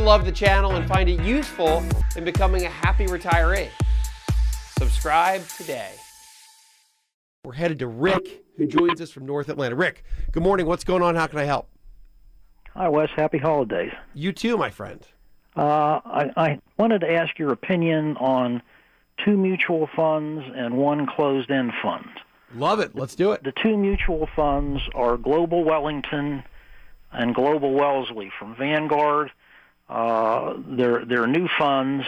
love the channel and find it useful in becoming a happy retiree. Subscribe today. We're headed to Rick, who joins us from North Atlanta. Rick, good morning. What's going on? How can I help? Hi, Wes. Happy holidays. You too, my friend. I wanted to ask your opinion on 2 mutual funds and 1 closed-end fund. Love it. Let's do it. The 2 mutual funds are Global Wellington and Global Wellesley from Vanguard. They're new funds.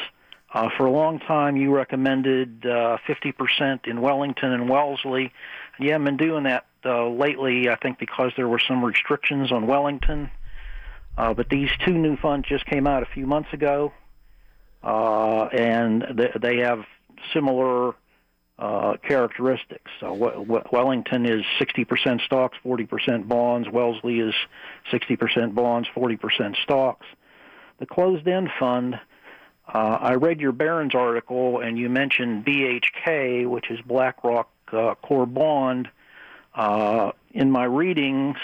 For a long time, you recommended 50% in Wellington and Wellesley. You haven't been doing that lately, I think, because there were some restrictions on Wellington. But these 2 new funds just came out a few months ago, and they have similar characteristics. So Wellington is 60% stocks, 40% bonds. Wellesley is 60% bonds, 40% stocks. The closed-end fund, I read your Barron's article, and you mentioned BHK, which is BlackRock Core Bond. In my readings,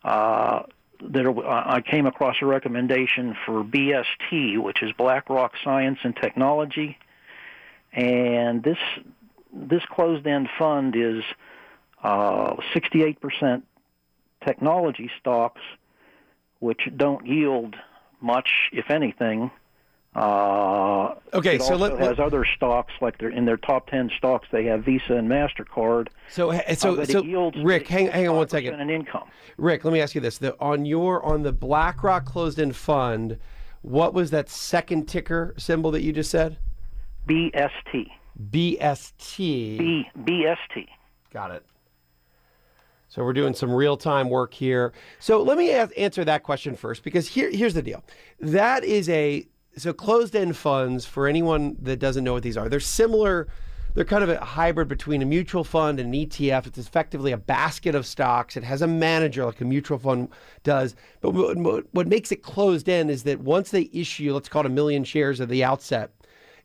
I came across a recommendation for BST, which is BlackRock Science and Technology, and this closed-end fund is 68% technology stocks, which don't yield much, if anything. Okay, it so also has other stocks, like in their top 10 stocks, they have Visa and MasterCard. So Rick, hang on one second. An income. Rick, let me ask you this: on the BlackRock closed-end fund, what was that second ticker symbol that you just said? BST. BST. BST. Got it. So we're doing some real-time work here. So let me answer that question first, because here's the deal. That is so closed-end funds, for anyone that doesn't know what these are, they're similar. They're kind of a hybrid between a mutual fund and an ETF. It's effectively a basket of stocks. It has a manager like a mutual fund does. But what makes it closed-end is that once they issue, let's call it 1 million shares at the outset,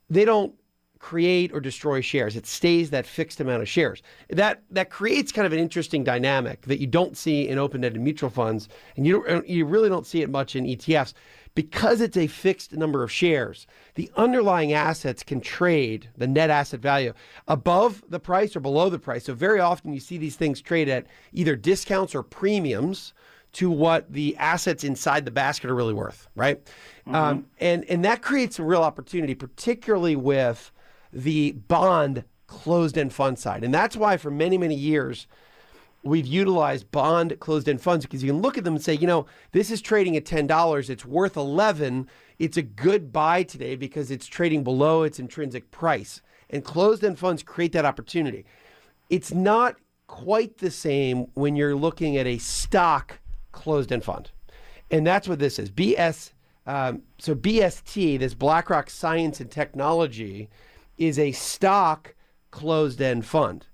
they don't create or destroy shares. It stays that fixed amount of shares. That creates kind of an interesting dynamic that you don't see in open-ended mutual funds, and you really don't see it much in ETFs. Because it's a fixed number of shares, the underlying assets can trade, the net asset value, above the price or below the price. So very often you see these things trade at either discounts or premiums to what the assets inside the basket are really worth, right? Mm-hmm. And that creates a real opportunity, particularly with the bond closed-end fund side. And that's why for many, many years, we've utilized bond closed-end funds, because you can look at them and say, this is trading at $10. It's worth $11. It's a good buy today because it's trading below its intrinsic price. And closed-end funds create that opportunity. It's not quite the same when you're looking at a stock closed-end fund. And that's what this is. So BST, this BlackRock Science and Technology, is a stock closed-end fund.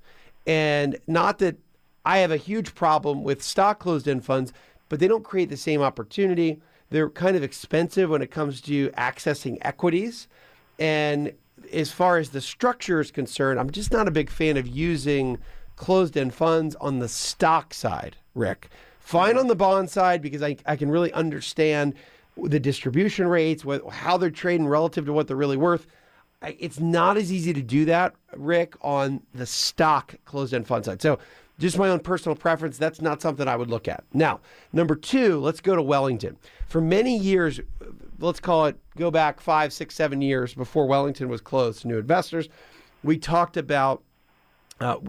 And not that I have a huge problem with stock closed-end funds, but they don't create the same opportunity. They're kind of expensive when it comes to accessing equities. And as far as the structure is concerned, I'm just not a big fan of using closed-end funds on the stock side, Rick. Fine on the bond side, because I can really understand the distribution rates, how they're trading relative to what they're really worth. It's not as easy to do that, Rick, on the stock closed-end fund side. So just my own personal preference, that's not something I would look at. Now, number 2, let's go to Wellington. For many years, let's call it, go back 5, 6, 7 years before Wellington was closed to new investors, we talked about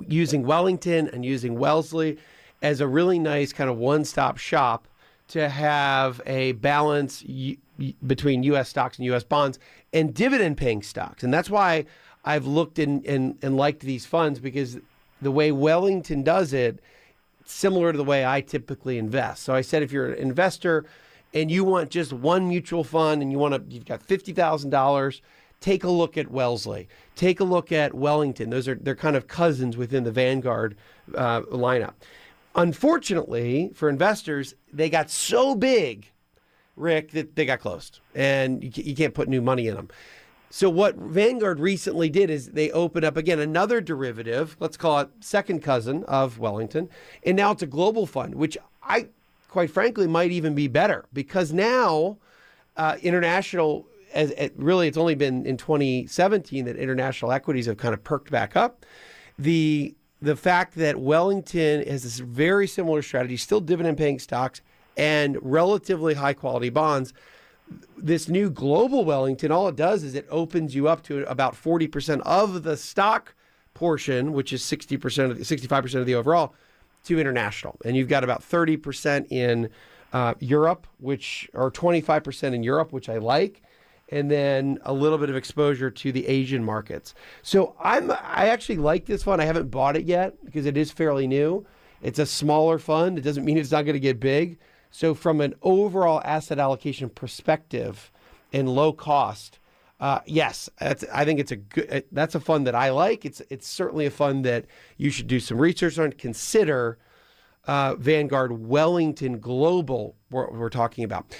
using Wellington and using Wellesley as a really nice kind of one-stop shop to have a balance between U.S. stocks and U.S. bonds and dividend-paying stocks. And that's why I've looked and liked these funds, because the way Wellington does it, it's similar to the way I typically invest. So I said, if you're an investor and you want just one mutual fund and you've got $50,000, take a look at Wellesley. Take a look at Wellington. They're kind of cousins within the Vanguard lineup. Unfortunately, for investors, they got so big, Rick, that they got closed, and you can't put new money in them. So what Vanguard recently did is they opened up, again, another derivative, let's call it second cousin of Wellington, and now it's a global fund, which I, quite frankly, might even be better, because now international, really, it's only been in 2017 that international equities have kind of perked back up. The fact that Wellington has this very similar strategy, still dividend-paying stocks and relatively high-quality bonds. This new global Wellington, all it does is it opens you up to about 40% of the stock portion, which is 65% of the overall, to international. And you've got about 30% in Europe, or 25% in Europe, which I like, and then a little bit of exposure to the Asian markets. So I actually like this fund. I haven't bought it yet because it is fairly new. It's a smaller fund. It doesn't mean it's not going to get big. So from an overall asset allocation perspective and low cost, yes, I think that's a fund that I like. It's certainly a fund that you should do some research on. Consider Vanguard Wellington Global, we're talking about.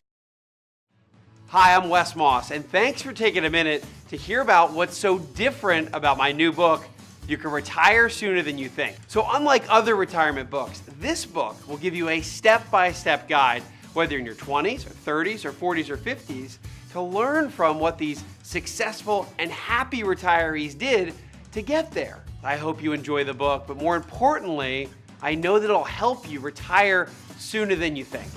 Hi, I'm Wes Moss, and thanks for taking a minute to hear about what's so different about my new book, You Can Retire Sooner Than You Think. So unlike other retirement books, this book will give you a step-by-step guide, whether you're in your 20s or 30s or 40s or 50s, to learn from what these successful and happy retirees did to get there. I hope you enjoy the book, but more importantly, I know that it'll help you retire sooner than you think.